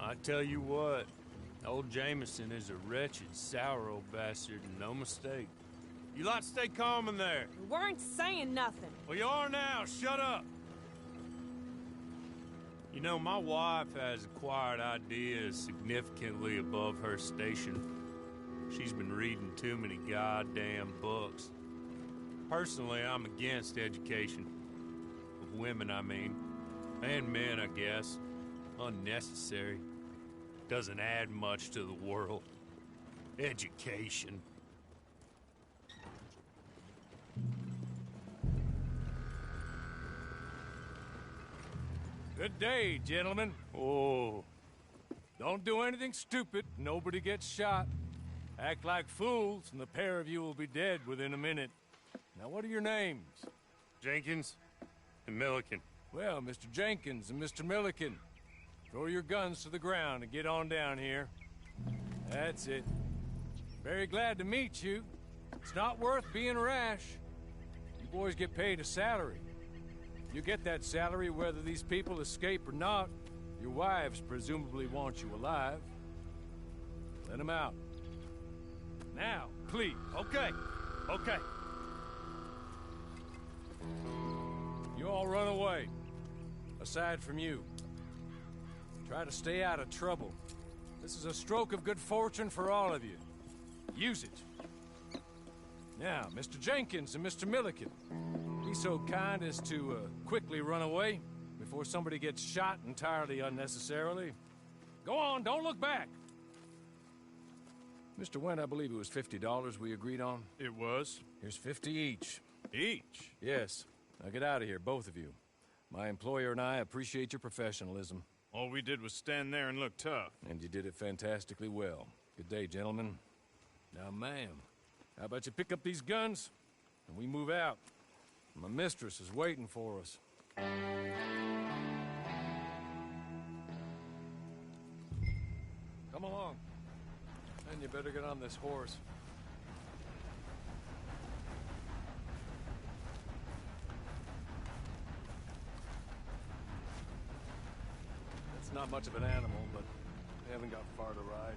I tell you what, old Jameson is a wretched, sour old bastard, and no mistake. You lot stay calm in there. We weren't saying nothing. Well, you are now. Shut up. You know, my wife has acquired ideas significantly above her station. She's been reading too many goddamn books. Personally, I'm against education. Of women, I mean. And men, I guess. Unnecessary. Doesn't add much to the world. Education. Good day, gentlemen. Oh. Don't do anything stupid. Nobody gets shot. Act like fools, and the pair of you will be dead within a minute. Now, what are your names? Jenkins and Milliken. Well, Mr. Jenkins and Mr. Milliken, throw your guns to the ground and get on down here. That's it. Very glad to meet you. It's not worth being rash. You boys get paid a salary. You get that salary whether these people escape or not. Your wives presumably want you alive. Let them out. Now, please. Okay. Okay. You all run away. Aside from you. Try to stay out of trouble. This is a stroke of good fortune for all of you. Use it. Now, Mr. Jenkins and Mr. Milliken, be so kind as to quickly run away before somebody gets shot entirely unnecessarily. Go on, don't look back. Mr. Went, I believe it was $50 we agreed on. It was. Here's 50 each. Each? Yes. Now get out of here, both of you. My employer and I appreciate your professionalism. All we did was stand there and look tough. And you did it fantastically well. Good day, gentlemen. Now, ma'am, how about you pick up these guns and we move out? My mistress is waiting for us. Come along. And you better get on this horse. It's not much of an animal, but we haven't got far to ride.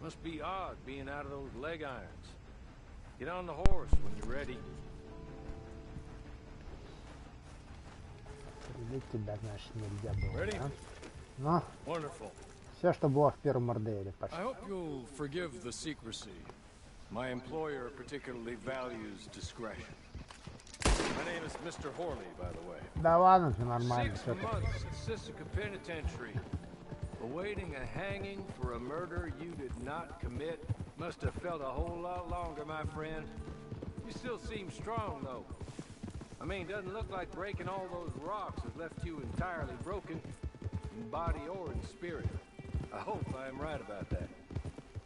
Must be odd being out of those leg irons. Get on the horse when you're ready. Тебя, значит, нельзя было, Ready? да? Ну, Wonderful. все, что было в первом борделе, почти. I hope you'll forgive the secrecy. My employer particularly values discretion. My name is Mr. Horley, by the way. Да ладно, все нормально. 6 months at Sisika Penitentiary. Awaiting a hanging for a murder you did not commit. Must have felt a whole lot longer, my friend. You still seem strong, though. I mean, doesn't look like breaking all those rocks has left you entirely broken, in body or in spirit. I hope I am right about that.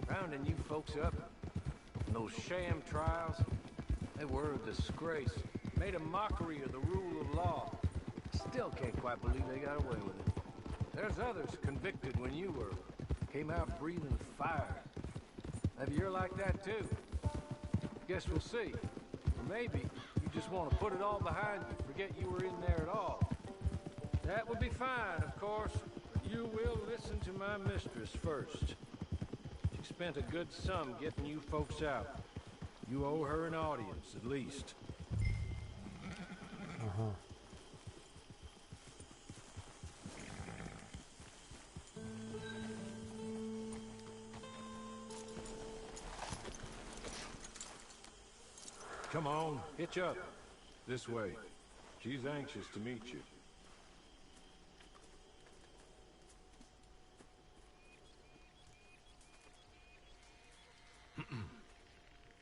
Rounding you folks up, those sham trials, they were a disgrace. Made a mockery of the rule of law. Still can't quite believe they got away with it. There's others convicted when you were. Came out breathing fire. Maybe you're like that too. Guess we'll see. Or maybe you just want to put it all behind you, forget you were in there at all. That would be fine, of course. But you will listen to my mistress first. She spent a good sum getting you folks out. You owe her an audience, at least. Ага. Come on, hitch up. This way. She's anxious to meet you.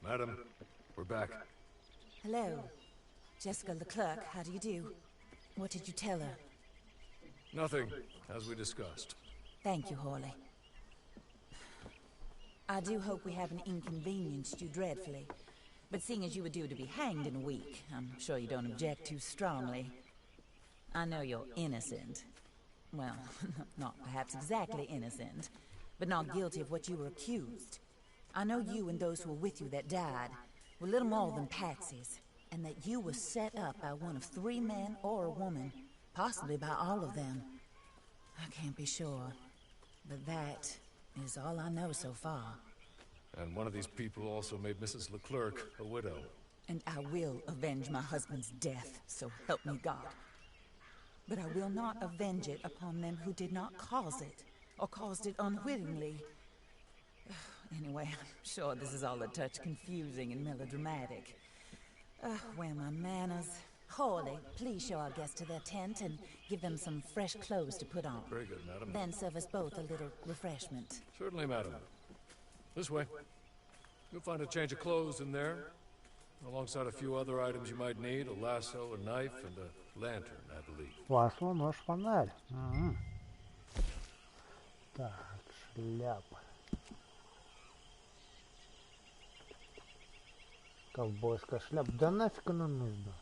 Madam, we're back. Hello. Jessica the clerk, how do you do? What did you tell her? Nothing, as we discussed. Thank you, Horley. I do hope we haven't inconvenienced you dreadfully. But seeing as you were due to be hanged in a week, I'm sure you don't object too strongly. I know you're innocent. Well, not perhaps exactly innocent, but not guilty of what you were accused. I know you and those who were with you that died were little more than patsies, and that you were set up by one of 3 men or a woman, possibly by all of them. I can't be sure. But that is all I know so far. And one of these people also made Mrs. Leclerc a widow. And I will avenge my husband's death, so help me God. But I will not avenge it upon them who did not cause it, or caused it unwittingly. Anyway, I'm sure this is all a touch confusing and melodramatic. Where are my manners? Hawley, please show our guests to their tent and give them some fresh clothes to put on. Very good, madam. Then serve us both a little refreshment. Certainly, madam. This way. You'll find a change of clothes in there, alongside a few other items you might need, a lasso, a knife, and a lantern, I believe. Масло, нож, фонарь. Ага. Так, шляпа. Ковбойская шляпа. Да нафиг она нужна?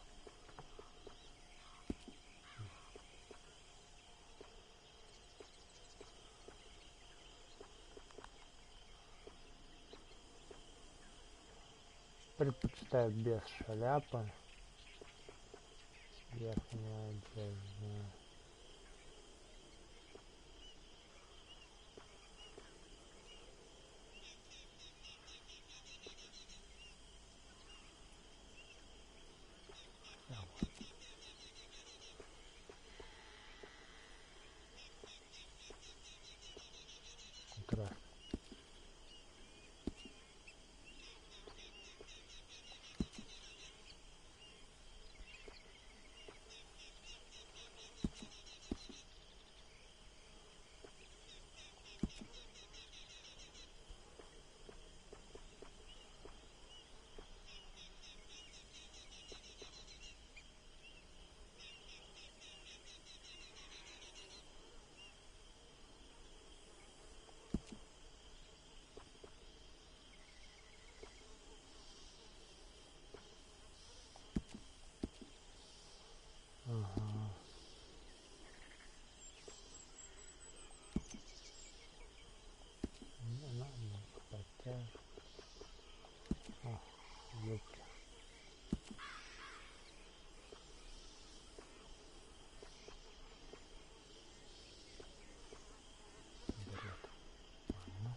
Предпочитаю без шляпы. Верхняя одежда. Прекрасно. Ага. Подтяжка. О, юбки. Берет. Ладно.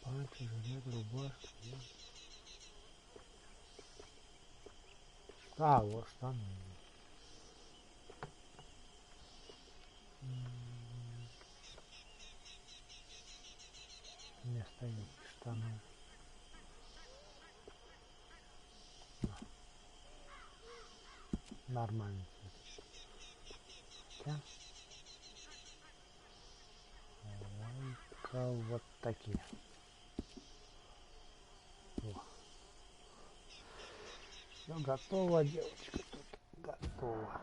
Панцирь, жилет, рубашка. А, вот штаны. Вместо юбки штаны. Нормально. Хотя, давай-ка вот такие. Все готово, девочка, тут готово.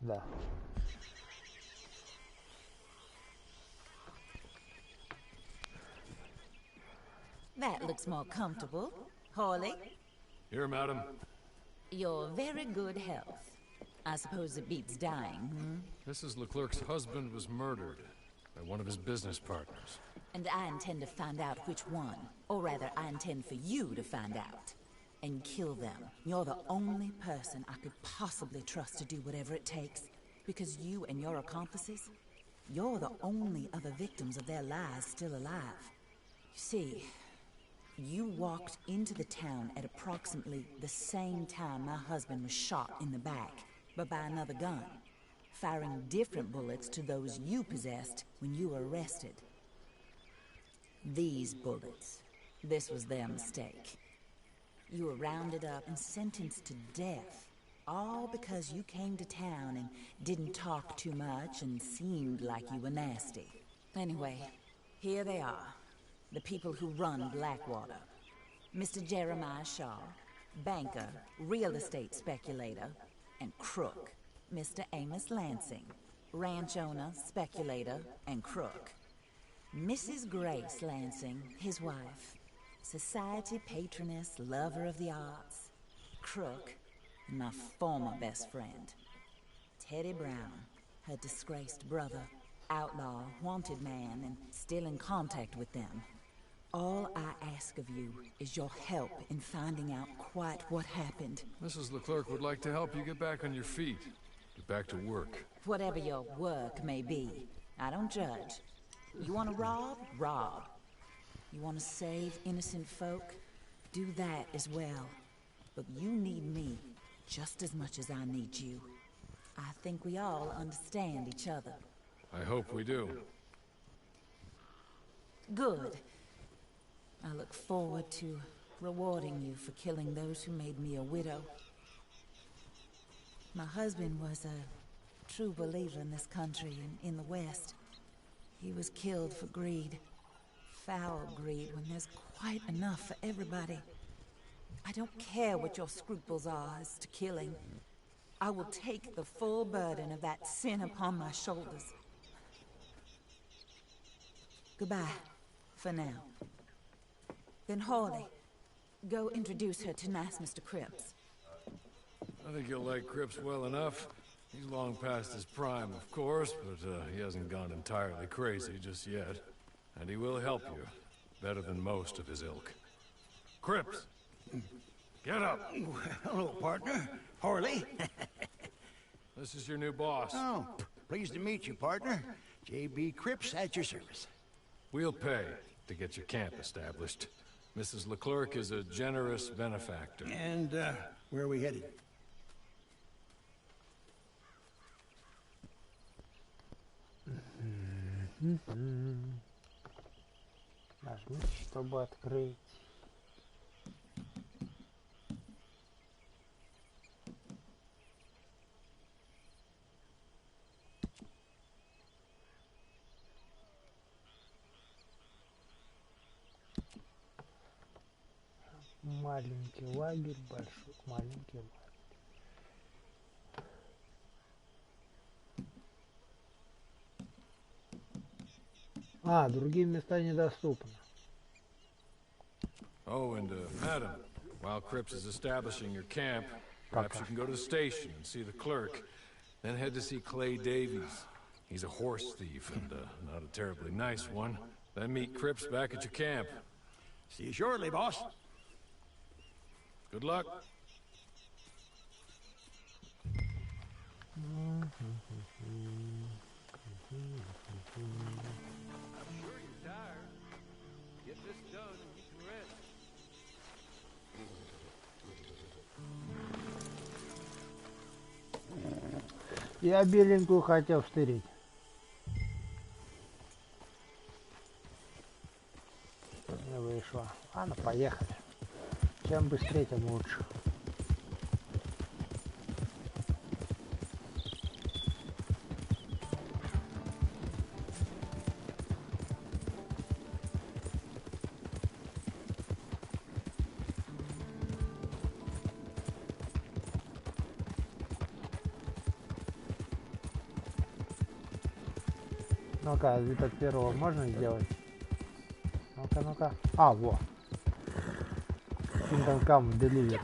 Да. That looks more comfortable. Hawley, Here, madam. you're very good health. I suppose it beats dying, hmm? Mrs. Leclerc's husband was murdered by one of his business partners. And I intend to find out which one. Or rather, I intend for you to find out. And kill them. You're the only person I could possibly trust to do whatever it takes. Because you and your accomplices, you're the only other victims of their lies still alive. You see, you walked into the town at approximately the same time my husband was shot in the back, but by another gun, firing different bullets to those you possessed when you were arrested. These bullets, this was their mistake. You were rounded up and sentenced to death, all because you came to town and didn't talk too much and seemed like you were nasty. Anyway, here they are, the people who run Blackwater. Mr. Jeremiah Shaw, banker, real estate speculator, and crook, Mr. Amos Lansing. ranch owner, speculator, and crook. Mrs. Grace Lansing, his wife. Society patroness, lover of the arts. Crook, and my former best friend. Teddy Brown, her disgraced brother. Outlaw, wanted man, and still in contact with them. All I ask of you is your help in finding out quite what happened. Mrs. Leclerc would like to help you get back on your feet. Get back to work. Whatever your work may be, I don't judge. You want to rob? Rob. You want to save innocent folk? Do that as well. But you need me just as much as I need you. I think we all understand each other. I hope we do. Good. I look forward to rewarding you for killing those who made me a widow. My husband was a true believer in this country and in the West. He was killed for greed. Foul greed when there's quite enough for everybody. I don't care what your scruples are as to killing. I will take the full burden of that sin upon my shoulders. Goodbye, for now. Then Hawley, go introduce her to nice Mr. Cripps. I think you'll like Cripps well enough. He's long past his prime, of course, but he hasn't gone entirely crazy just yet. And he will help you, better than most of his ilk. Cripps! Get up! Hello, partner. Harley. This is your new boss. Oh, pleased to meet you, partner. J.B. Cripps at your service. We'll pay to get your camp established. Mrs. Leclerc is a generous benefactor. And, where are we headed? Нажмите, чтобы открыть. Маленький лагерь, большой, маленький лагерь. А, другие места недоступны. Oh, and madam, while Cripps is establishing your camp, perhaps you can go to the station and see the clerk. Then head to see Clay Davies. He's a horse thief and not a terribly nice one. Then meet Cripps back at your camp. See you shortly, boss. Good luck. I'm sure you're tired. Get this done and you can rest. Я беленькую хотел встырить. Не вышло. Ладно, поехали. Чем быстрее, тем лучше. Ну-ка, вид от первого можно сделать? Ну-ка, ну-ка. А, во. Kingdom Come Delivery.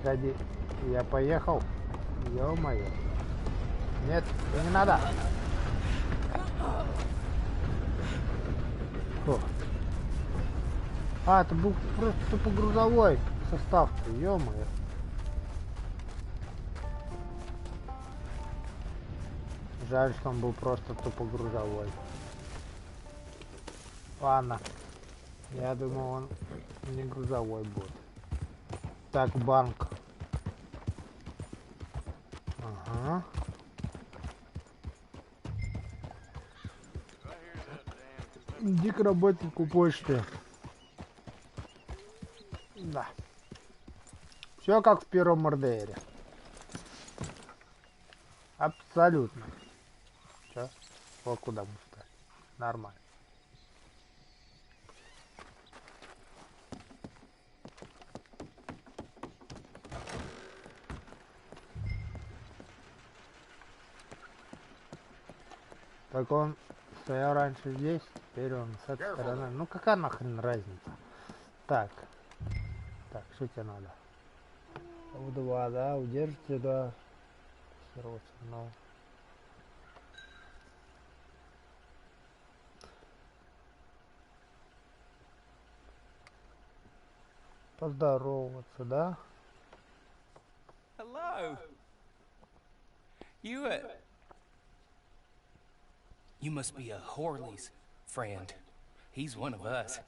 Погоди, я поехал. Ё-моё. Нет, не надо. Фу. А, это был просто тупо грузовой состав. Ё-моё. Жаль, что он был просто тупо грузовой. Ладно. Я думал, он не грузовой будет. Так, банк. Ага. Иди к работнику почты. Да. Все как в первом РДРе. Абсолютно. Все. Вот куда мы стали. Нормально. Так он стоял раньше здесь, теперь он с этой стороны. Ну какая нахрен разница? Так. Так, что тебе надо? У2, да, удержите, да. Но. Поздороваться, да? Hello. You must be a Horley's friend. He's one of us.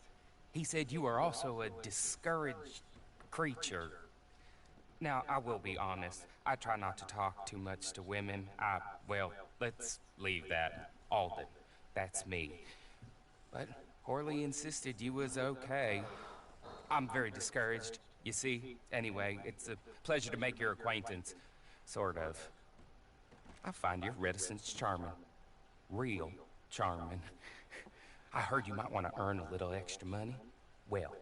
He said you are also a discouraged creature. Now, I will be honest. I try not to talk too much to women. Well, let's leave that. Alden. That's me. But Horley insisted you was okay. I'm very discouraged, you see. Anyway, it's a pleasure to make your acquaintance. Sort of. I find your reticence charming. Real charming. I heard you might want to earn a little extra money. Well,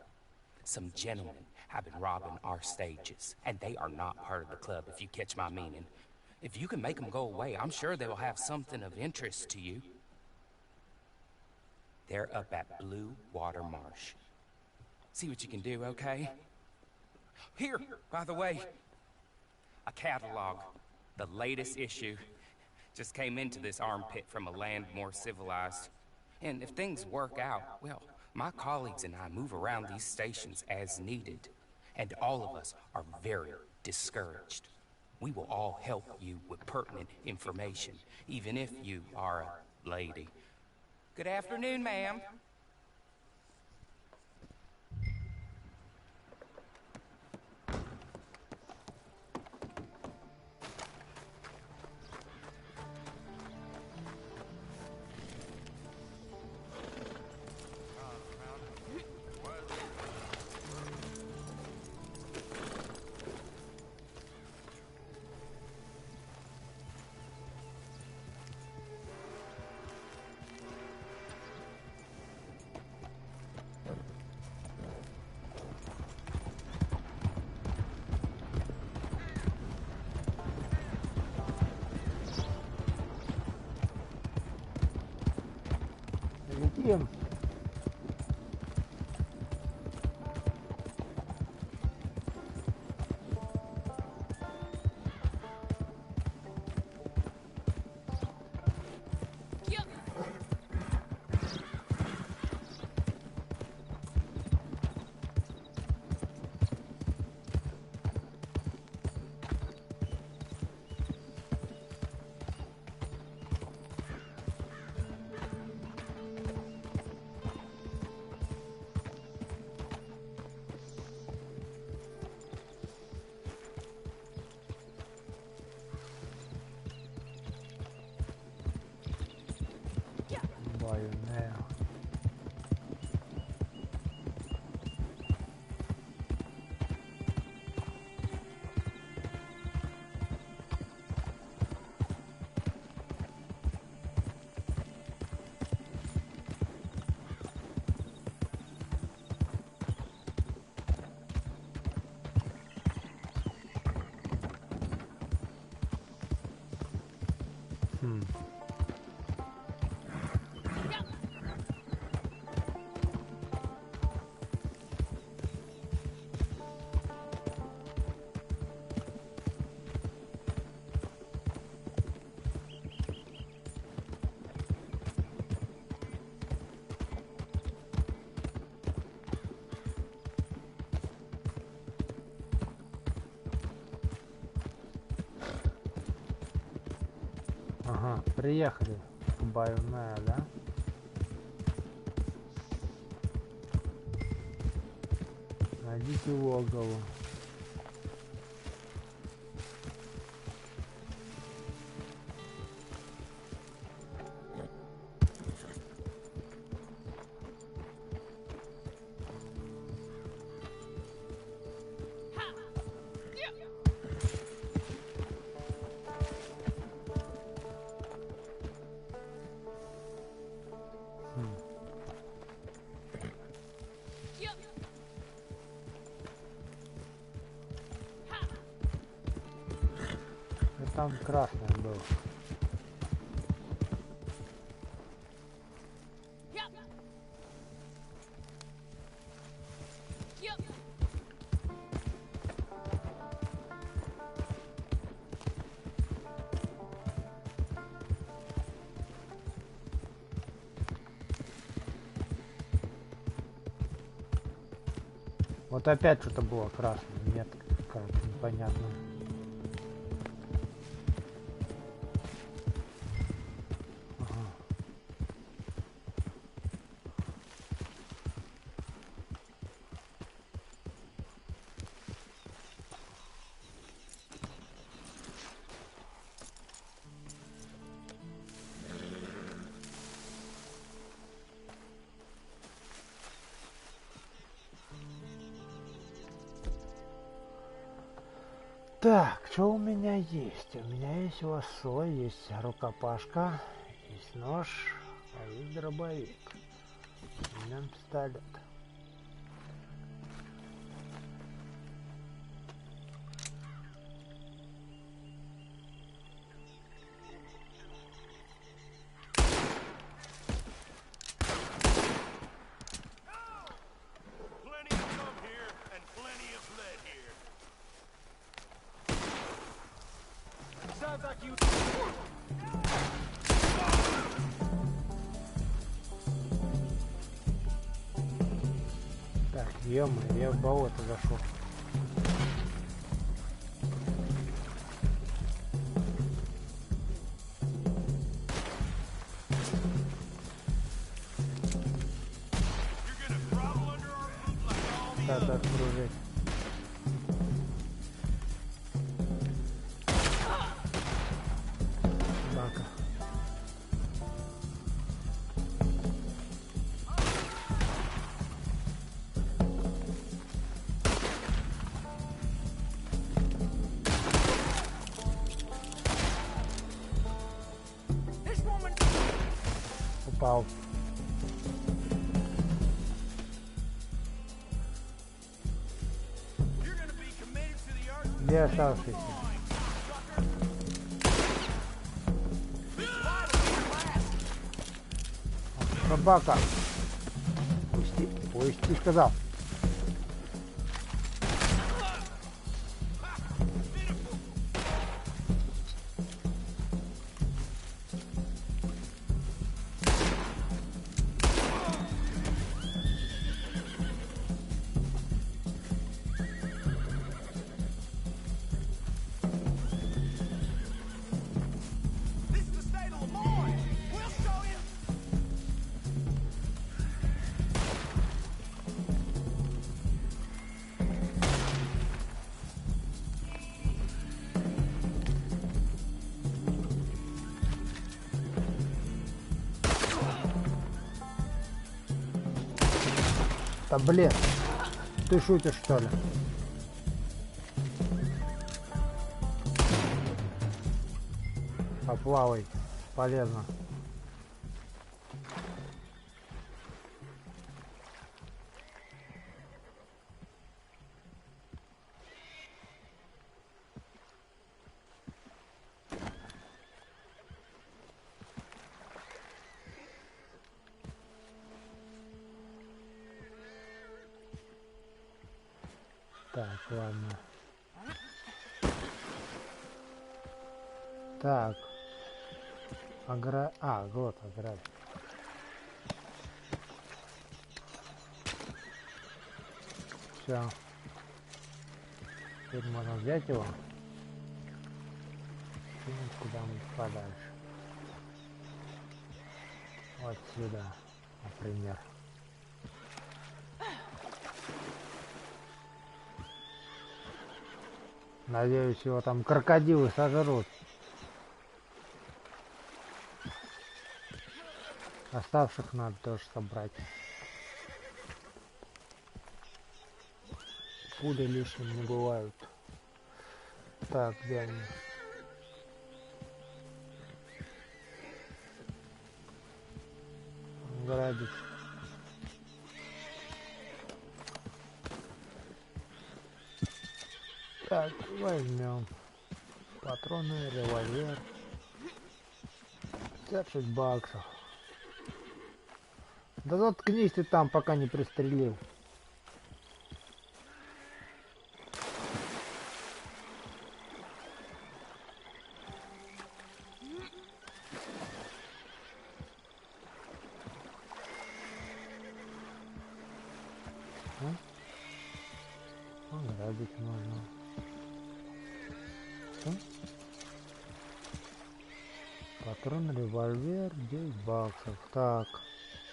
some gentlemen have been robbing our stages, and they are not part of the club, if you catch my meaning. If you can make them go away, I'm sure they will have something of interest to you. They're up at Blue Water Marsh. See what you can do, okay? Here, by the way, a catalog. The latest issue. Just came into this armpit from a land more civilized. And if things work out, well, my colleagues and I move around these stations as needed. And all of us are very discouraged. We will all help you with pertinent information, even if you are a lady. Good afternoon, ma'am. Летим. Приехали к Байоне, да? Найдите логово. Там красный был. Вот опять что-то было красное, нет, как непонятно. Так, что у меня есть? У меня есть лассо, есть рукопашка, есть нож, а есть дробовик. У меня пистолет. Так, ё-моё, я в болото зашел. Надо окружить. Собака. Упал. Где оставшийся? Собака. Пусти, пусти, сказал. Да блин, ты шутишь что ли? Поплавай, полезно. Так, ладно. Так. Вот, ограда. Все. Теперь можно взять его. И куда-нибудь подальше. Вот сюда, например. Надеюсь, его там крокодилы сожрут. Оставших надо тоже собрать. Пули лишним не бывают. Так, где они? Грабить. Так, возьмем патроны, револьвер. 56 баксов. Да заткнись ты там, пока не пристрелил. Грабить можно. Что? Патрон, револьвер, 9 баксов. Так,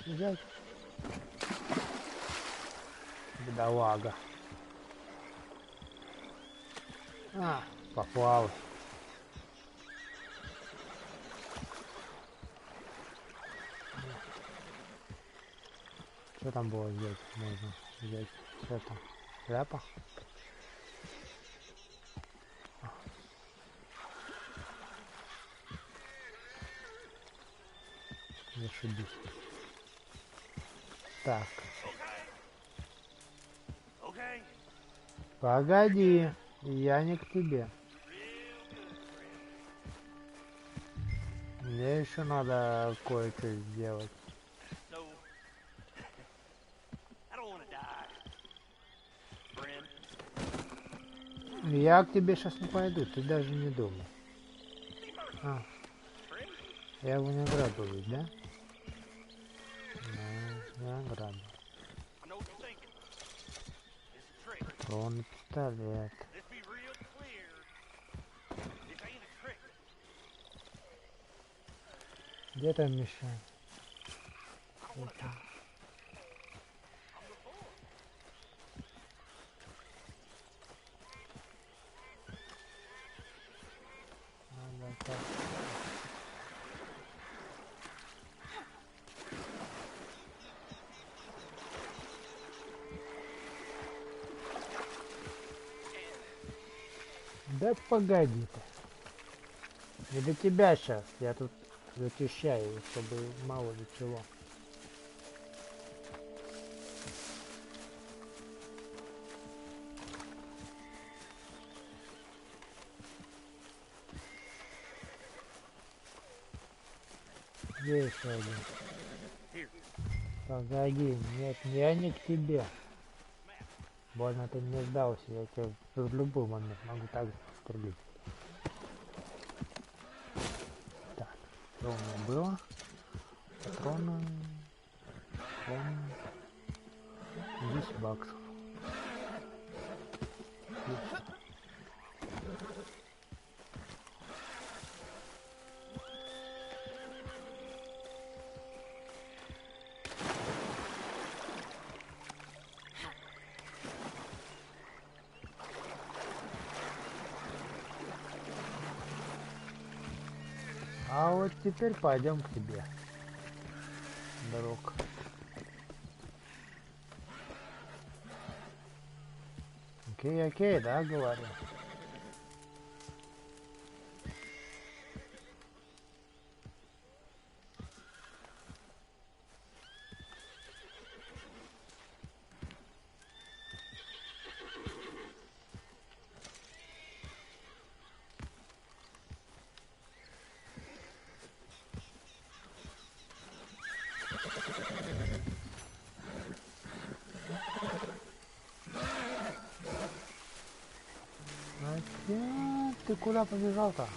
взять. Бедолага. Попал. Что там было взять? Можно взять. Что там? Шляпа? Зашибись. Так. Погоди, я не к тебе. Мне еще надо кое-что сделать. Я к тебе сейчас не пойду, ты даже не думай. Я его не грабил ведь, да? Я грабил. Он пистолет. Где там мишень? Да погоди ты. Не до тебя сейчас. Я тут зачищаю, чтобы мало ли чего. Где еще один? Погоди, нет, я не к тебе. Больно ты не сдался, я тебя в любой момент могу так стрелять. Так, что у меня было? Патроны. 10 баксов. А вот теперь пойдем к тебе, друг. Окей, да, говорю. Ты куда побежал-то?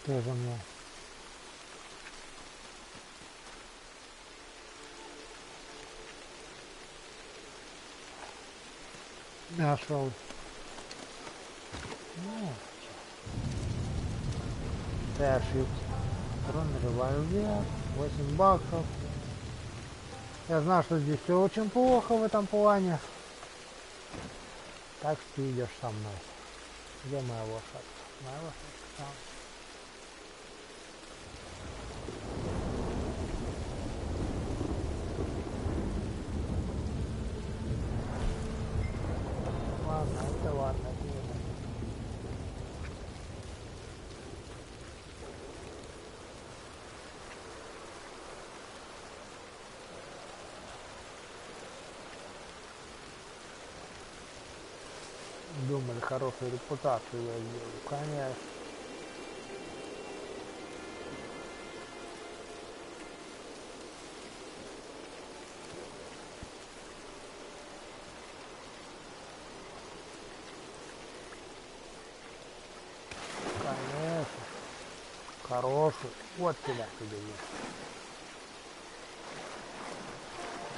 Тоже мне. Нашел. Ну, я ошибся. Патрон, револьвер, 8 баксов. Я знаю, что здесь все очень плохо в этом плане. Так что ты идешь со мной. Где моя лошадь? Моя лошадь там. Ладно, это ладно, это не надо. Думали, хорошую репутацию я сделаю, конечно. Конечно. Хороший. Вот сюда тебе есть.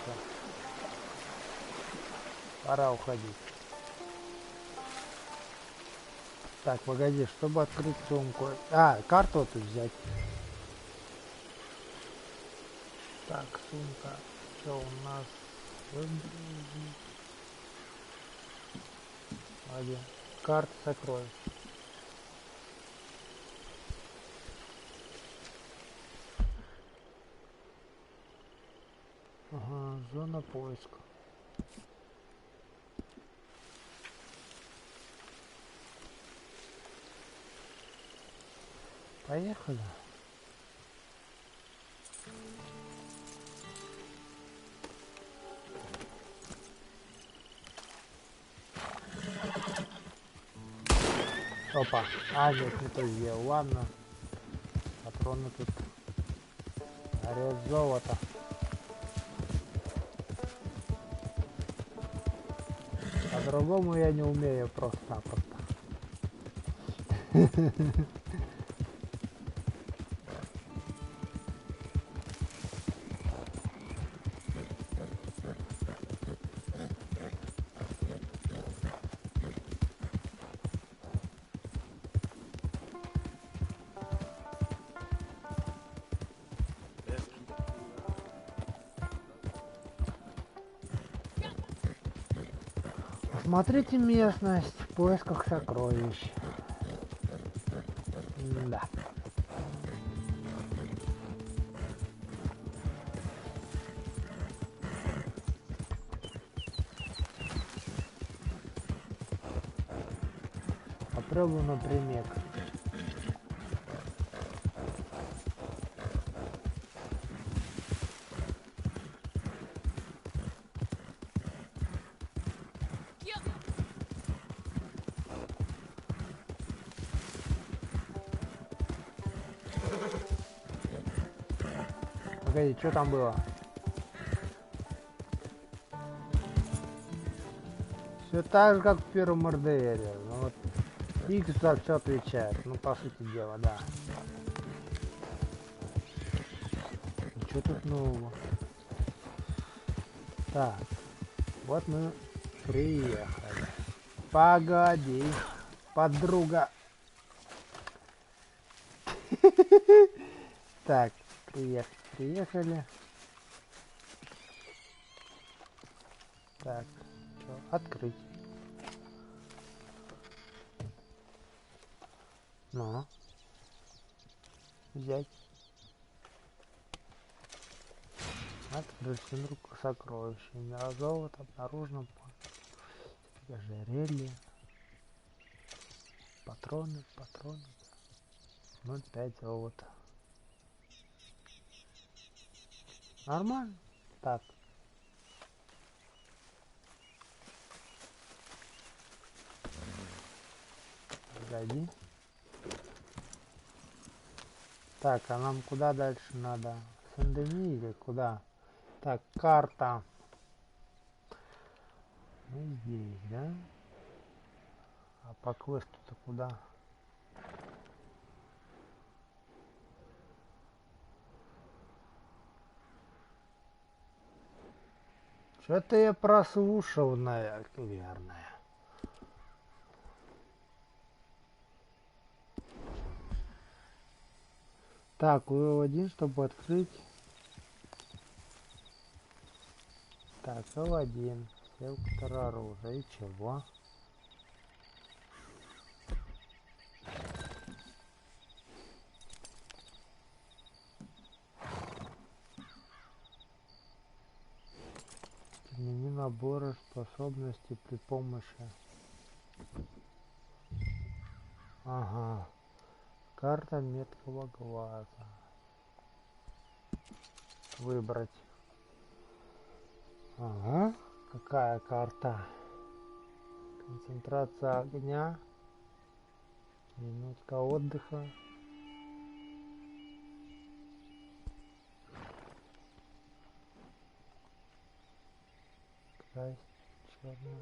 Всё. Пора уходить. Так, погоди, чтобы открыть сумку. А, карту тут взять. Так, сумка. Что у нас? Один. Карта сокровищ. Ага, зона поиска. Поехали. Опа. А, нет, не то сделал. Ладно. Патроны тут. Орет золото. По-другому я не умею просто-напросто. Смотрите местность в поисках сокровищ. Да. Попробую напрямик. Погоди, что там было? Все так же, как в первом РДРе. Ну, вот X за все отвечает. Ну, по сути дела, да. Что тут нового? Так, вот мы приехали. Погоди, подруга. Так, приехали. Так, что, открыть. Ну, взять. Открыть сундук с сокровищами. А золото обнаружено. Ожерелье. Патроны. 0,5 золота. Нормально. Так. Погоди. Так, а нам куда дальше надо? Сен-Дени или куда? Так, карта. Мы здесь, да? А по квесту-то куда? Что-то я прослушал, наверное. Так, вывел один, чтобы открыть. Так, L1. Сектор оружия. И чего? Измени наборы способностей при помощи. Ага. Карта меткого глаза. Выбрать. Ага. Какая карта? Концентрация огня. Минутка отдыха. Красть черный.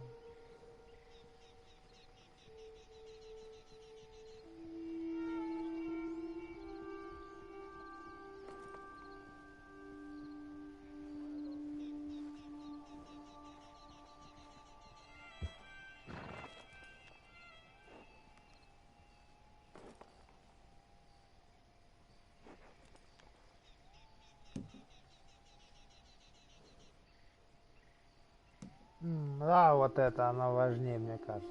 Да, вот это оно важнее, мне кажется.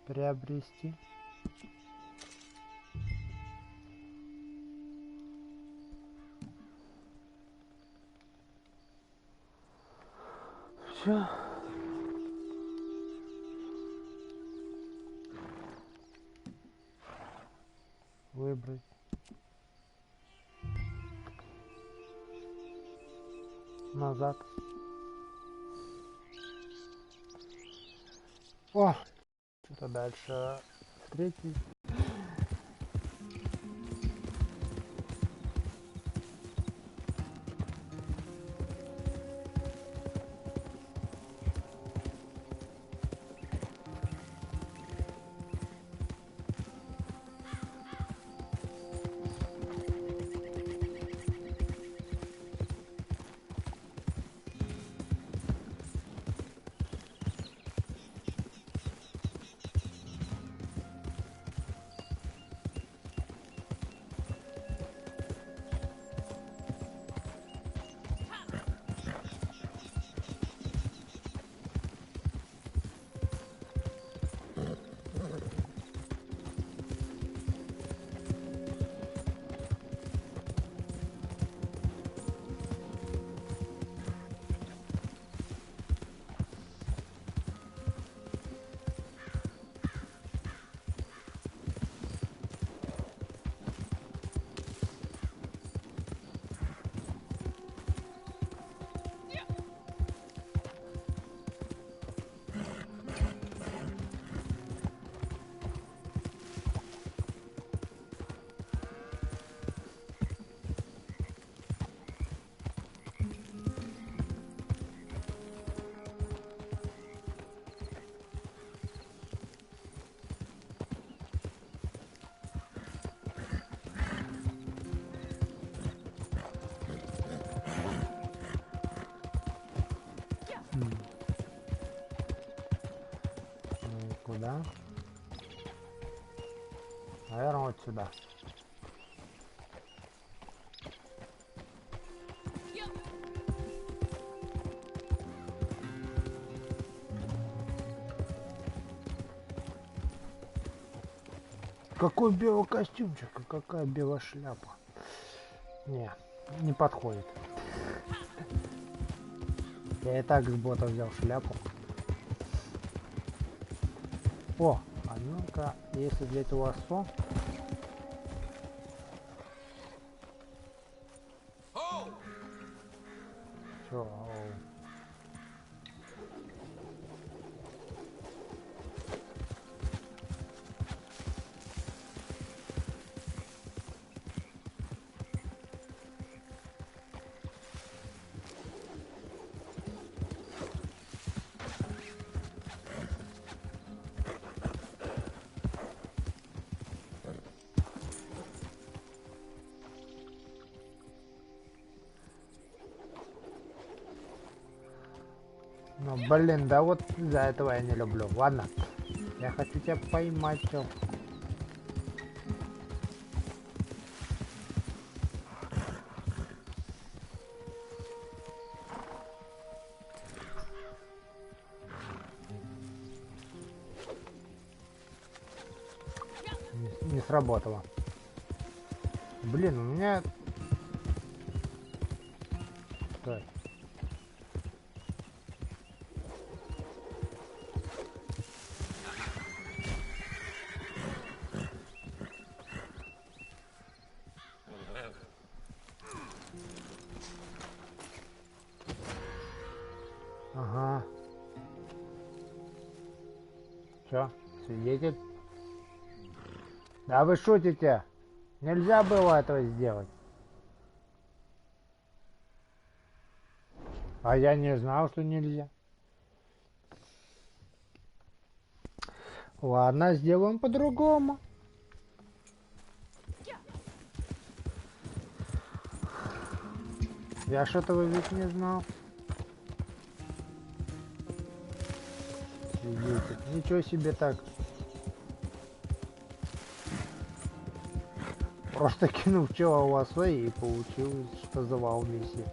Приобрести. Все. Выбрать. Назад. О! Что-то дальше. Третий. Ну и куда? Наверное, вот сюда. Какой белый костюмчик, а какая белая шляпа. Не подходит. Я и так с бота взял шляпу. О, а ну-ка, если взять лассо. Все. Ну, блин, да вот из-за этого я не люблю. Ладно, я хочу тебя поймать, чё. Не сработало. Блин, у меня... Стой. Ага. Чё? Свидетель? Да вы шутите? Нельзя было этого сделать. А я не знал, что нельзя. Ладно, сделаем по-другому. Я ж этого ведь не знал. Свидетель. Ничего себе так. Просто кинул чела в лосо и получилось, что завал миссии.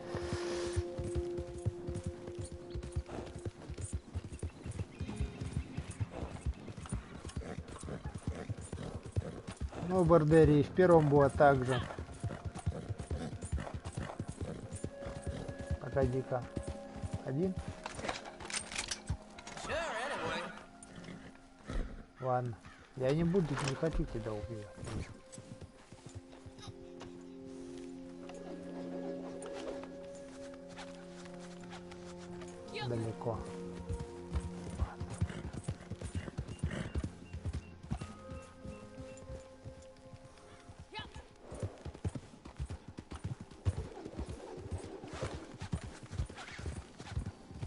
Ну, в Бордерии в первом было так же. Погоди-ка. Один? Ладно. Я не буду, не хочу тебя убивать. Далеко.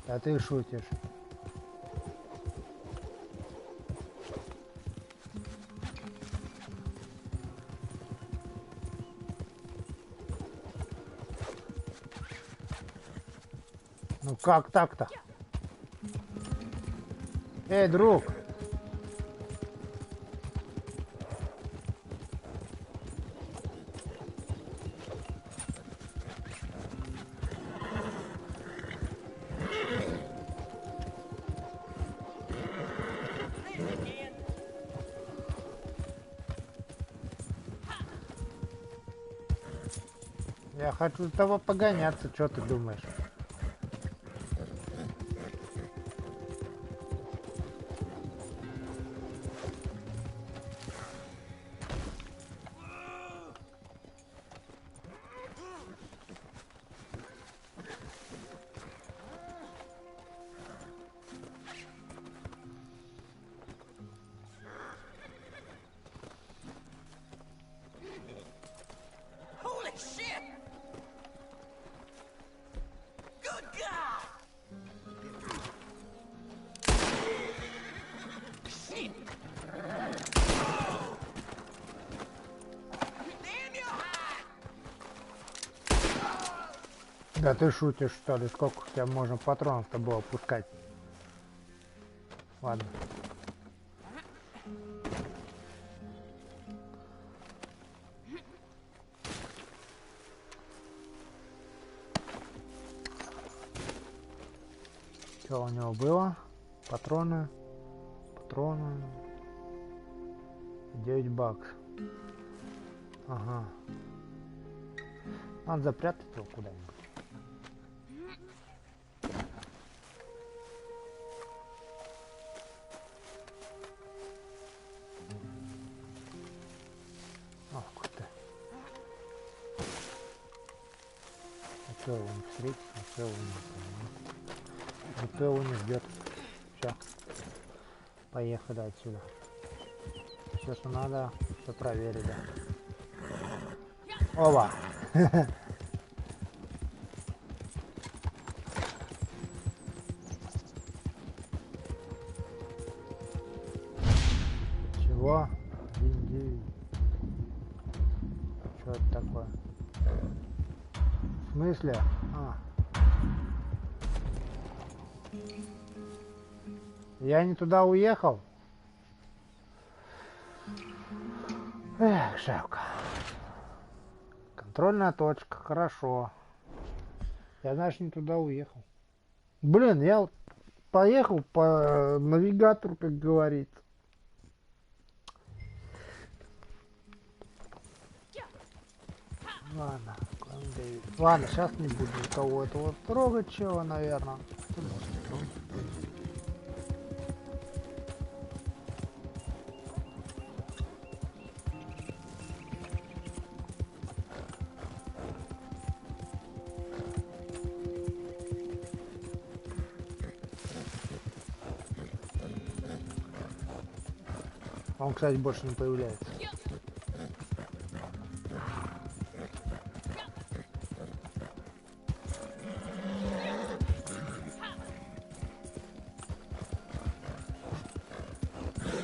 А ты шутишь. Ну как так-то? Эй, друг! Я хочу с тобой погоняться, что ты думаешь? Да ты шутишь, что ли? Сколько у тебя можно патронов-то было пускать? Ладно. Что у него было? Патроны. 9 баксов. Ага. Надо запрятать его куда-нибудь. Ох ты. А что его не встретить? Никто его не... Никто его не ждет. Все. Поехали отсюда. Все, что надо, все проверили. Ова! Чего? Деньги. Что это такое? В смысле? А. Я не туда уехал. Эх, жалко. Контрольная точка, хорошо. Я, значит, не туда уехал. Блин, я вот поехал по навигатору, как говорится. Ладно, ладно, сейчас не буду никого этого трогать, чего, наверное. Он, кстати, больше не появляется.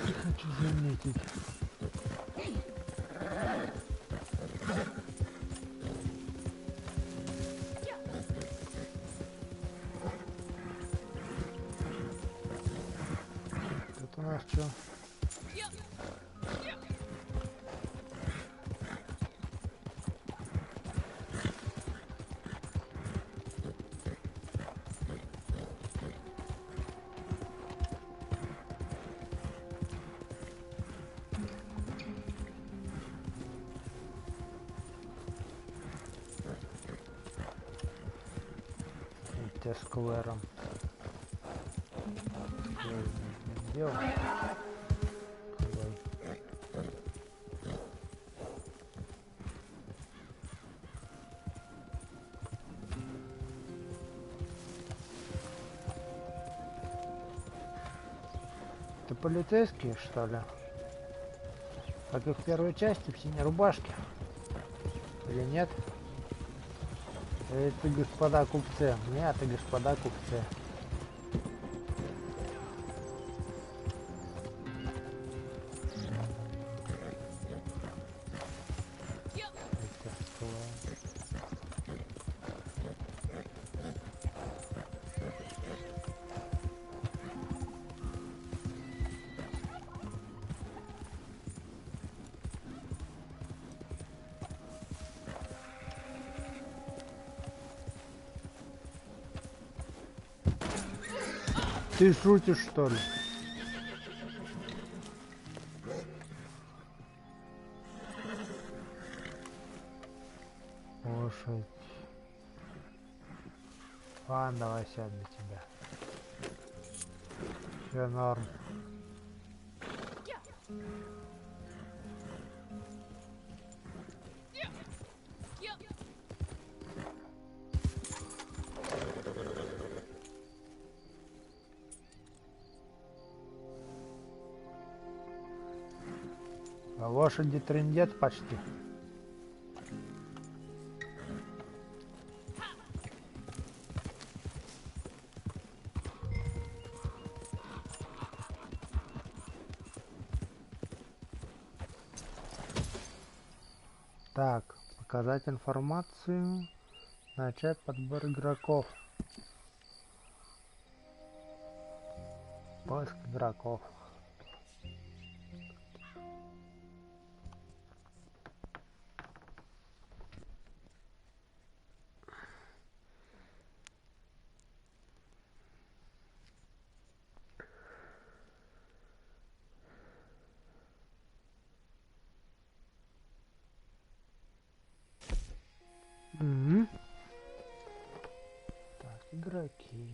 Не хочу заметить. Тут у нас что? Сквером. Дело. Это полицейские, что ли? Как и в первой части, в синей рубашке. Или нет? Это господа купцы. Нет, это господа купцы. Ты шутишь, что ли? Лошадь. Ладно, давай сядем на тебя. Все норм. А лошади трындец почти. Так, показать информацию, начать подбор игроков. Поиск игроков. Так, игроки.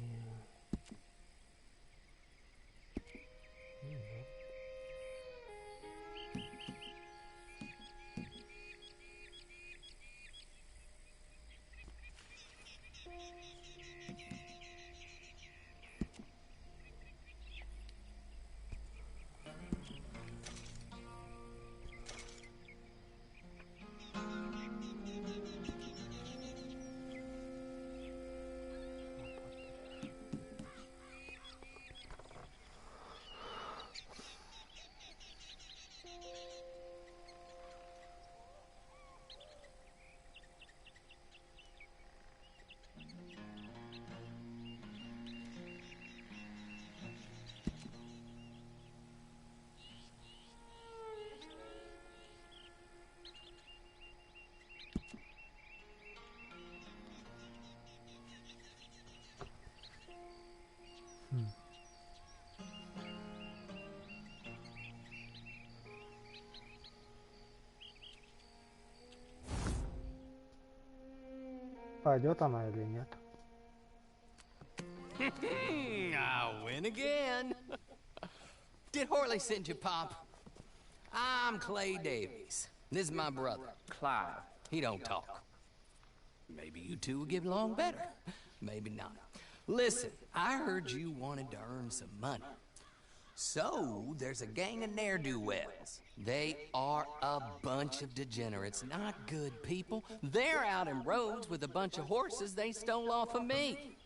Пойдет она или нет? I win again. Did Horley send you, Pop? I'm Clay Davies. This is my brother, Clive. He don't talk. Maybe you two will get along better. Maybe not. Listen, I heard you wanted to earn some money. So, there's a gang of ne'er-do-wells. They are a bunch of degenerates, not good people. They're out in roads with a bunch of horses they stole off of me.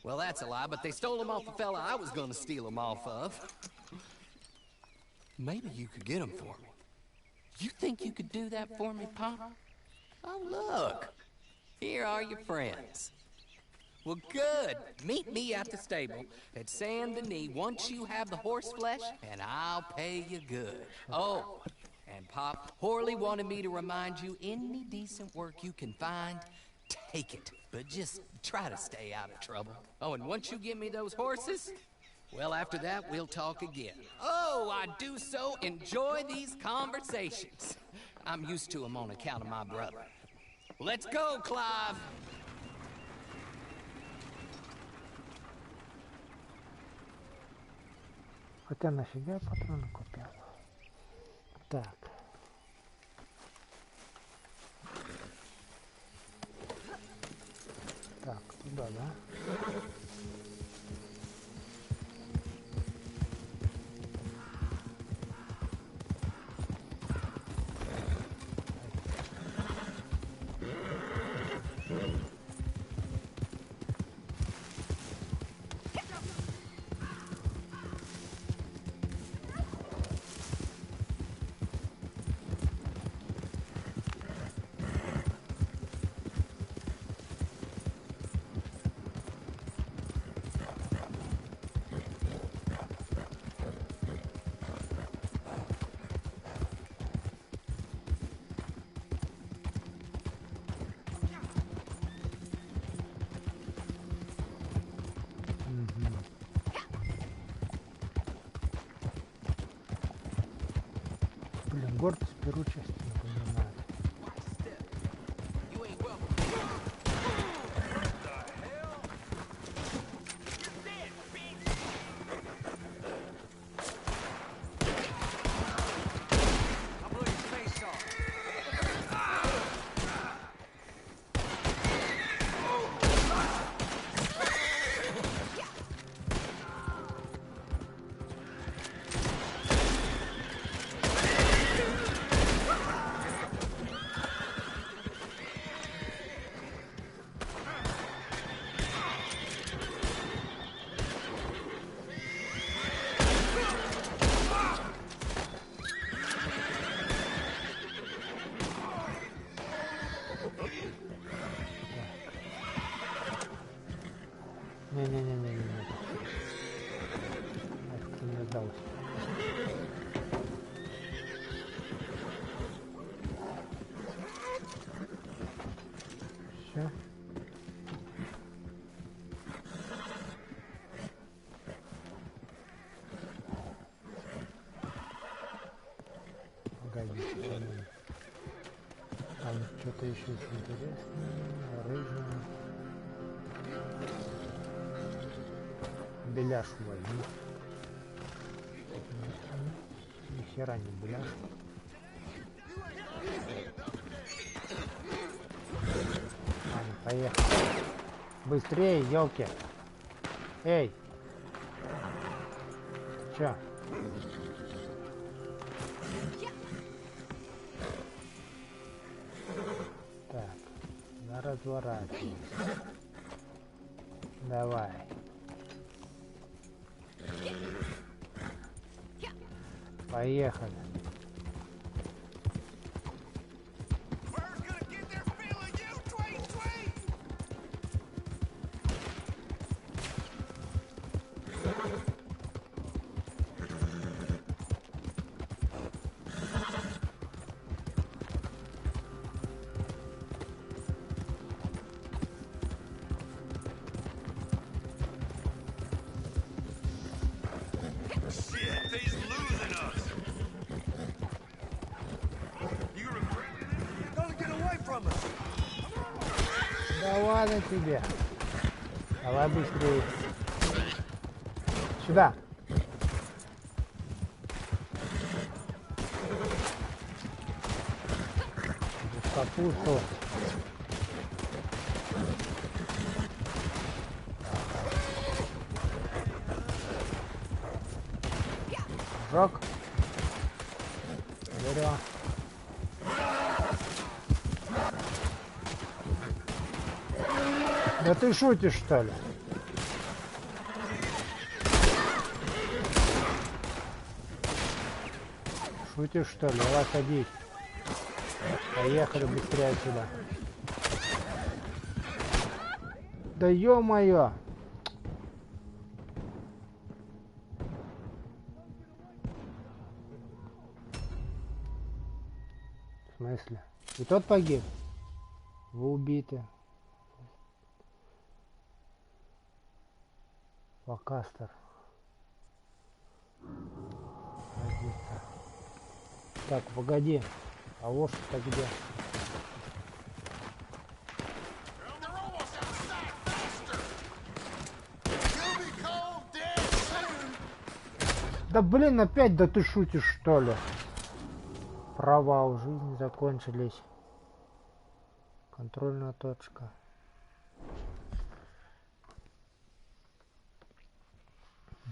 Well, that's a lie, but they stole them off the fella I was gonna steal them off of. Maybe you could get them for me. You think you could do that for me, Pop? Oh, look. Here are your friends. Well, good. Meet me at the stable at Saint Denis once you have the horse flesh, and I'll pay you good. Oh, and Pop, Horley wanted me to remind you, any decent work you can find, take it. But just try to stay out of trouble. Oh, and once you give me those horses, well, after that, we'll talk again. Oh, I do so enjoy these conversations. I'm used to them on account of my brother. Let's go, Clive. Хотя нафига я патроны купил? Так. Так, туда, да? Блин, гордость в первую часть напоминает. Не-не-не-не-не. Нафиг не сдалось. Все. Погодите. Там что-то еще есть интересное. Рыжее. Беляш возьми. Ни хера не беляш. Ладно, поехали. Быстрее, елки. Эй! Чё? Так, на разворачивайся. Давай. Поехали. Да ладно тебе. Давай быстрее. Сюда. В капусту. Жок. Дерево. Да ты шутишь, что ли? Шутишь, что ли? Давай садись. Поехали быстрее отсюда. Да ё-моё! В смысле? И тот погиб? Вы убиты. Локастер. Так, погоди. А лошадь-то где? Да блин, опять, да ты шутишь, что ли? Провал, жизни закончились. Контрольная точка.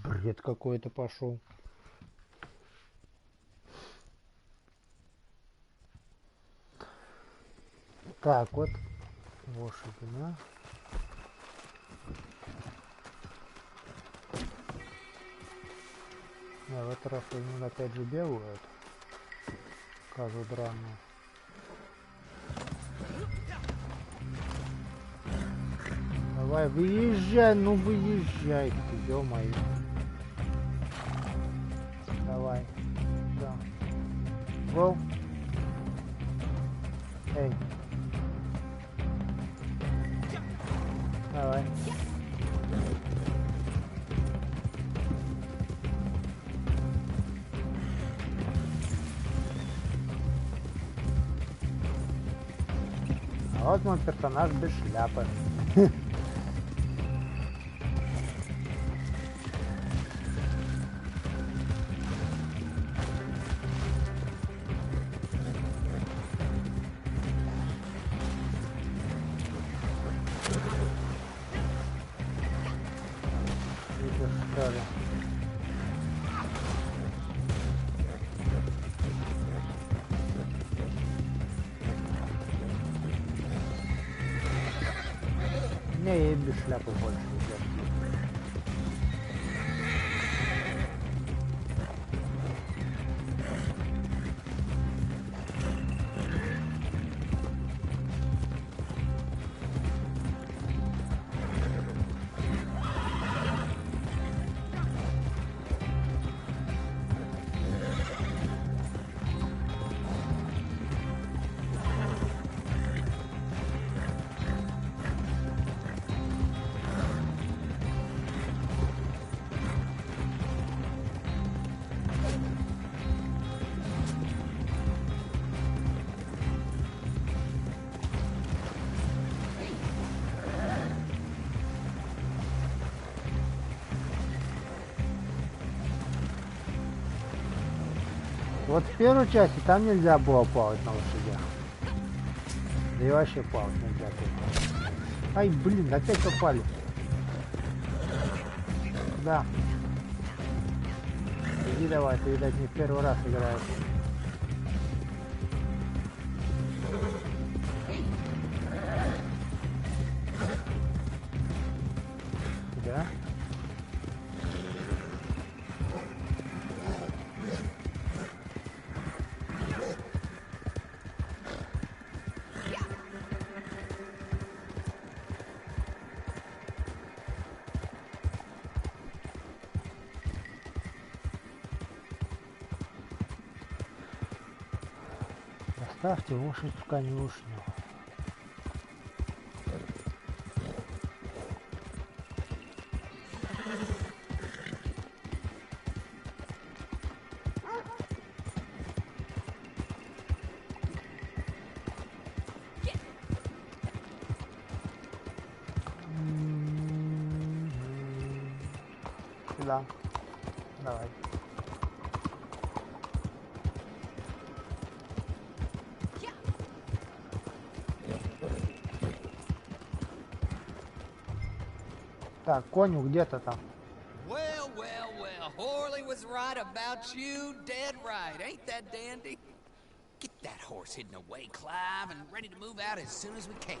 Бред какой-то пошел. Так, вот лошади, да? Да, в этот раз возьмем опять же белую эту. Козу драную. Давай, выезжай, ну выезжай ты, ё-моё. Давай. Да. Go. Эй. Давай. А вот мой персонаж без шляпы. Мне и без шляпы больше идет. Вот в первой части там нельзя было плавать на лошадях. Да и вообще плавать нельзя было. Ай, блин, опять попали. Да. Иди давай, ты, видать, не в первый раз играешь. Да? Ставьте лошадь в конюшню. Да. Давай. Так, коню где-то там. Well, well, well. Horley was right about you. Dead right. Ain't that dandy? Get that horse hidden away, Clive, and ready to move out as soon as we can.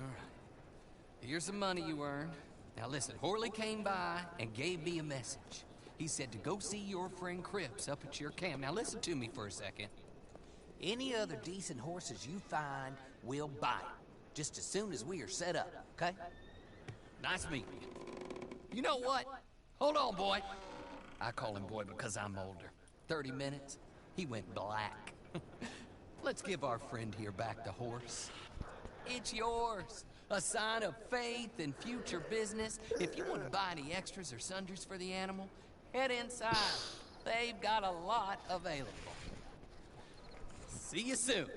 All right. Here's the money you earned. Now listen, Horley came by and gave me a message. He said to go see your friend Cripps up at your camp. Now listen to me for a second. Any other decent horses you find, we'll buy 'em. Just as soon as we are set up, okay? Nice meeting you. You know what? Hold on, boy. I call him boy because I'm older. 30 minutes, he went black. Let's give our friend here back the horse. It's yours. A sign of faith and future business. If you want to buy any extras or sundries for the animal, head inside. They've got a lot available. See you soon.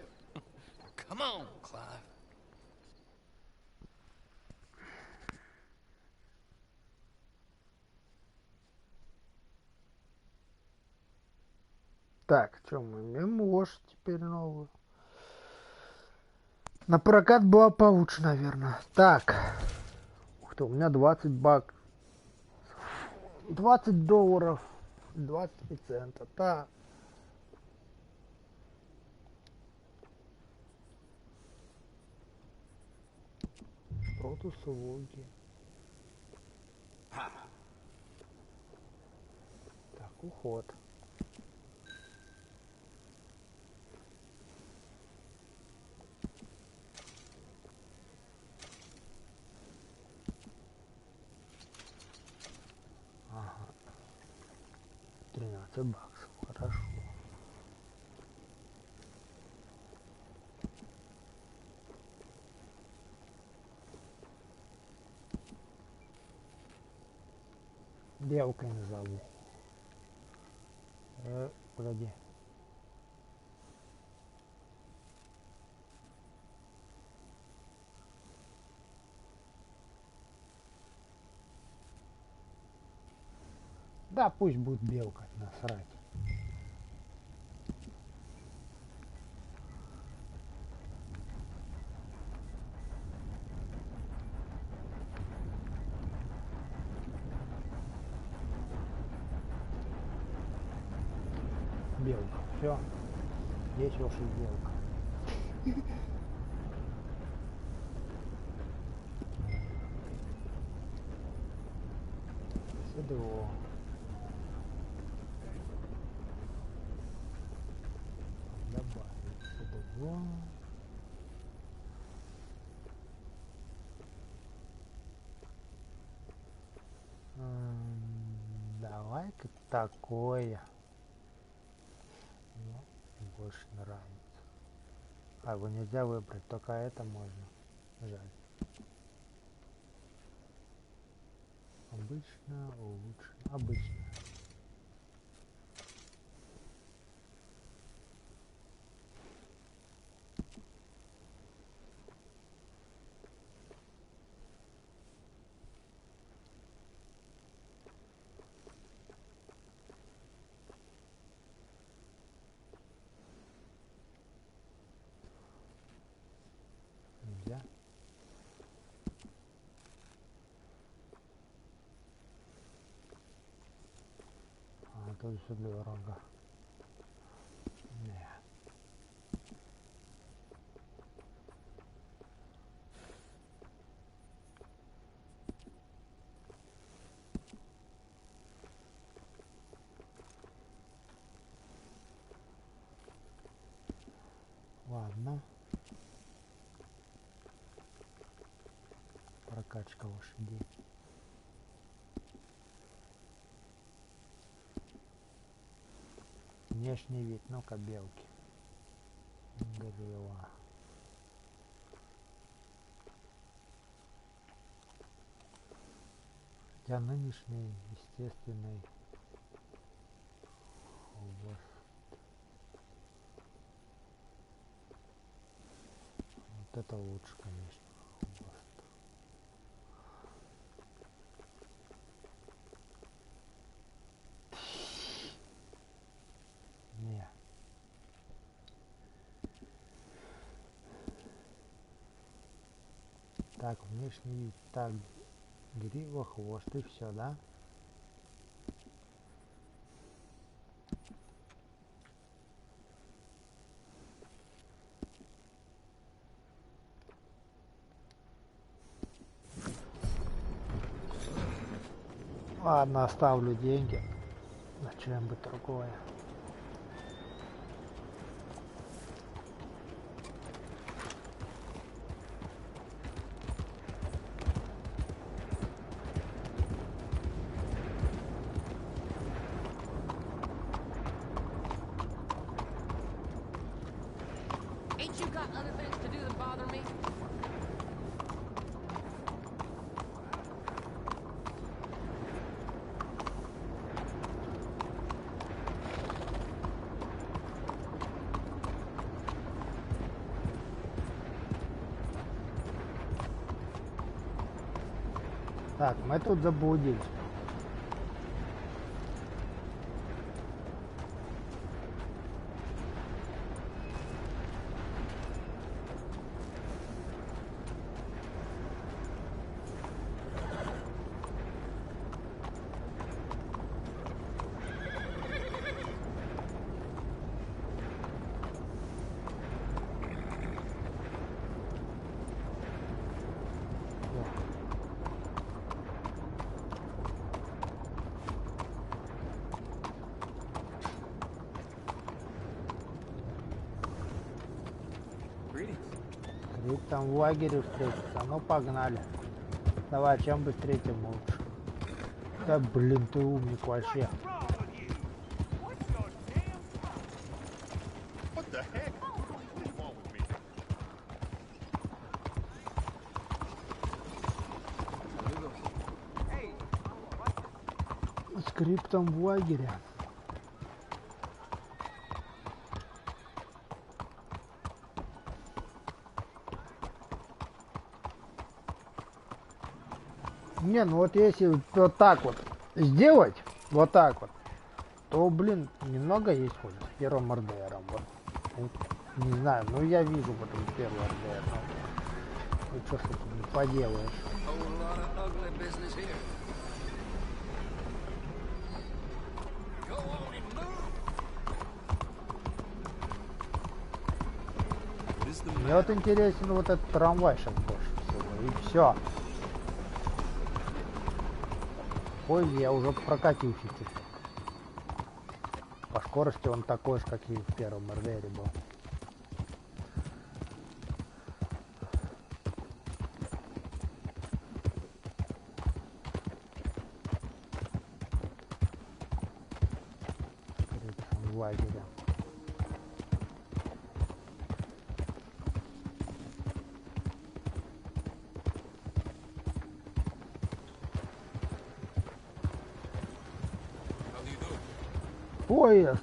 Come on, Clive. Так, что мы имеем лошадь теперь новую. На прокат была получше, наверное. Так. Ух ты, у меня 20 бак. 20 долларов. 20 центов. Так. Протусологи. Так, уход. Ага. 13 баксов. Хорошо. Белкой назову. Погоди. Да, пусть будет белка, насрать. Белка. Все. Здесь лошадь белка. Седло. Добавить седло. Давай-ка такое. Мне больше нравится. А, его нельзя выбрать, только это можно. Жаль. Обычно, лучше. Обычно. Нельзя. А, тут все дорого. Не. Ладно. Прокачка лошадей. Внешний вид, ну-ка, белки. Горилла. Хотя нынешний естественный хвост. Вот это лучше, конечно, хвост. Так, внешний вид. Так, грива, хвост и все, да? Ладно, оставлю деньги на чем-нибудь другое. Ain't you got other things to do than bother me? Так, мы тут заблудились. Крип там в лагере встретится. Ну погнали. Давай, чем быстрее, тем лучше. Да блин, ты умник вообще. Скрип там в лагере. Не, ну вот если вот так вот сделать, вот так вот, то, блин, немного есть хоть с первым РДРом. Вот. Не знаю, ну я вижу вот этот первый РДР. Ну что ж ты не поделаешь. Мне вот интересен вот этот трамвай сейчас больше всего. И все. Ой, я уже прокатился чуть-чуть. По скорости он такой же, как и в первом РДРе был. В лагере. Поезд,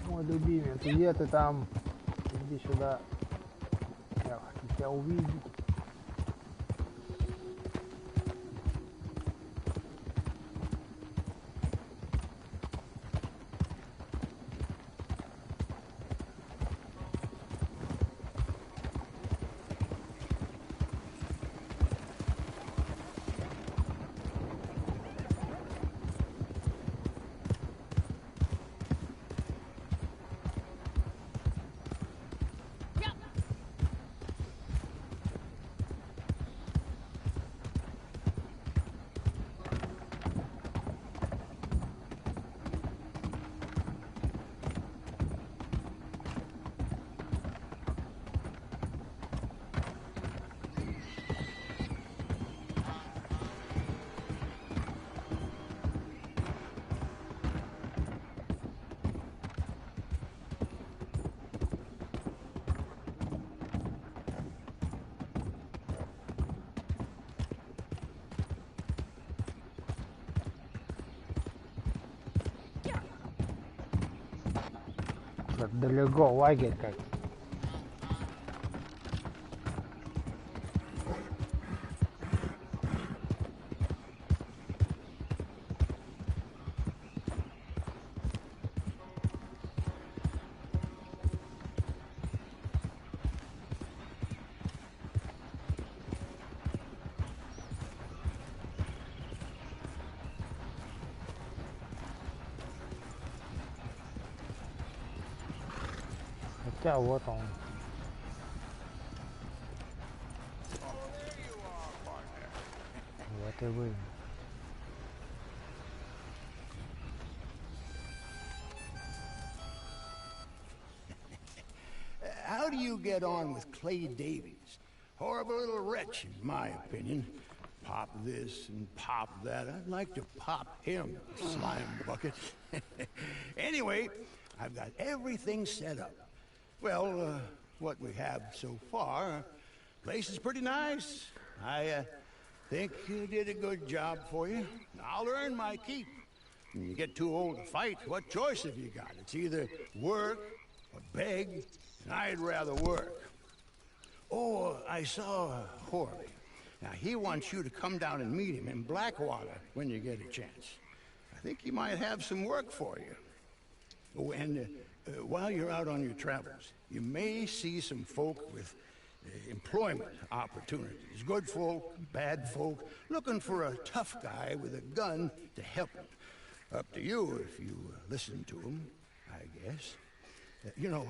мой любимец, где ты там? Иди сюда. Я хочу тебя увидеть. Далеко лагерь как. Хотя вот он. Вот и вы. How do you get on with Clay Davies? Horrible little wretch, in my opinion. Pop this and pop that. I'd like to pop him, slime bucket. Anyway, I've got everything set up. Well, what we have so far, place is pretty nice. I think you did a good job for you. I'll earn my keep. When you get too old to fight, what choice have you got? It's either work or beg, and I'd rather work. Oh, I saw Horley. Now, he wants you to come down and meet him in Blackwater when you get a chance. I think he might have some work for you. Oh, and while you're out on your travels, you may see some folk with employment opportunities. Good folk, bad folk, looking for a tough guy with a gun to help them. Up to you if you listen to them, I guess. You know,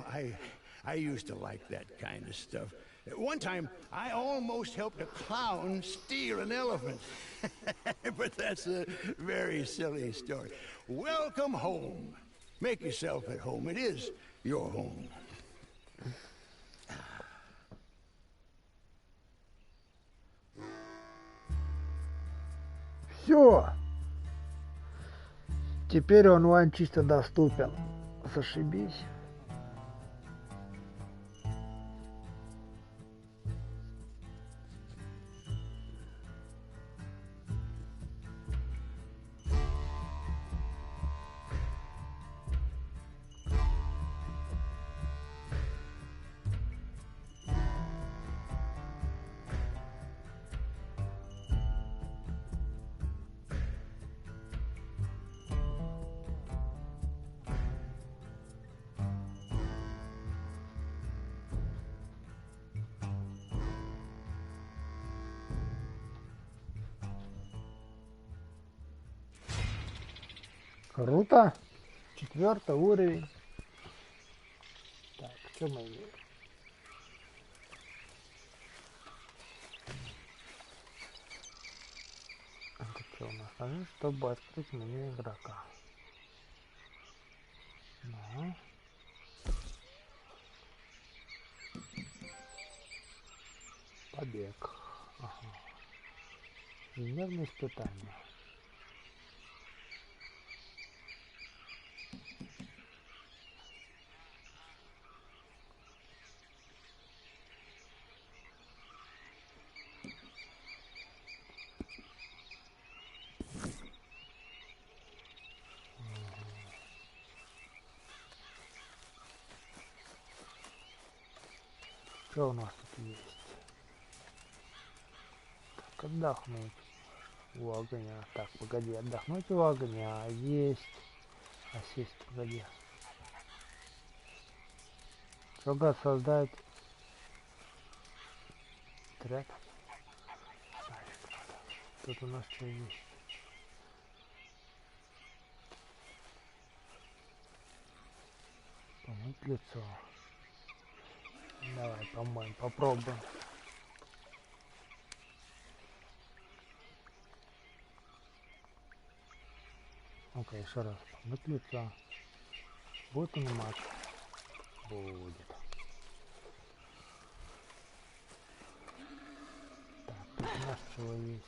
I used to like that kind of stuff. One time, I almost helped a clown steal an elephant. But that's a very silly story. Welcome home. Make yourself at home. It is your home. Все. Теперь онлайн чисто доступен. Зашибись. Круто. 4-й уровень. Так, что мы имеем? Это что у нас? Чтобы открыть меню игрока. Ну. Побег. Ага. Инженерные испытания. Что у нас тут есть? Так, отдохнуть у огня. Так, погоди, отдохнуть у огня. Есть. А сесть, погоди. Сога создать трек. Тут у нас что есть? Помыть лицо. Давай помоем, попробуем. Ну-ка, еще раз. Помыть лицо. Будет анимация? Будет. Так, тут у нас чего есть?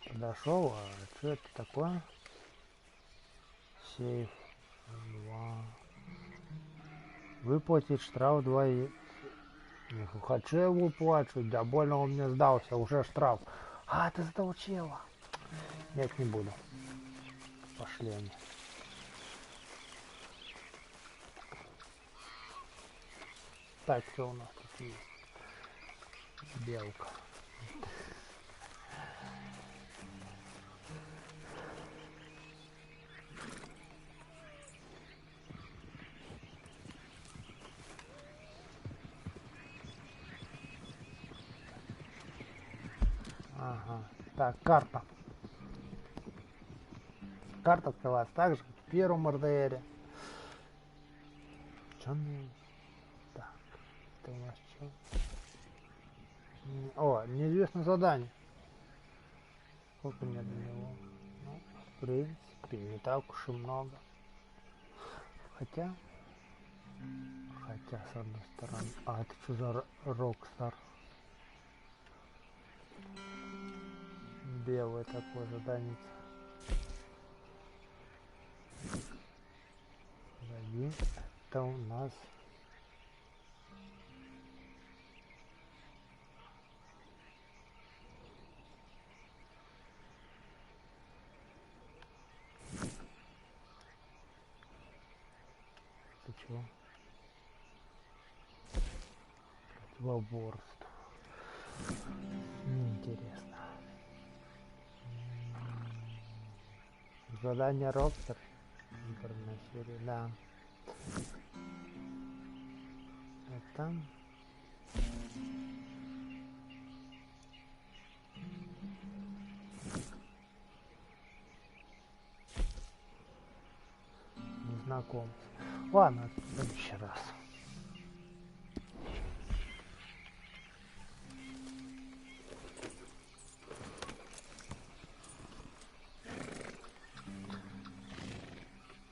Подошел, а что это такое? Сейф. 2. Выплатить штраф 2. Не хочу я выплачивать, да больно он мне сдался, уже штраф. А, ты задолчила. Нет, не буду. Пошли они. Так, что у нас тут есть? Белка. Ага. Так, карта. Карта открывается так же, как в первом РДРе. Что пацаны. Так, это у нас что? О, неизвестное задание. Сколько мне до него? Ну, в принципе, не так уж и много. Хотя, с одной стороны. А это что за Рокстар? Белое такое задание. Это у нас это чего? Противоборство. Интересно. Задание Рокстар. Выбранная серия, да. Это незнакомец. Ладно, в следующий раз.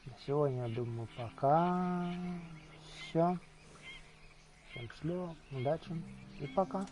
На сегодня, я думаю, пока все. Всем счастливо, удачи и пока.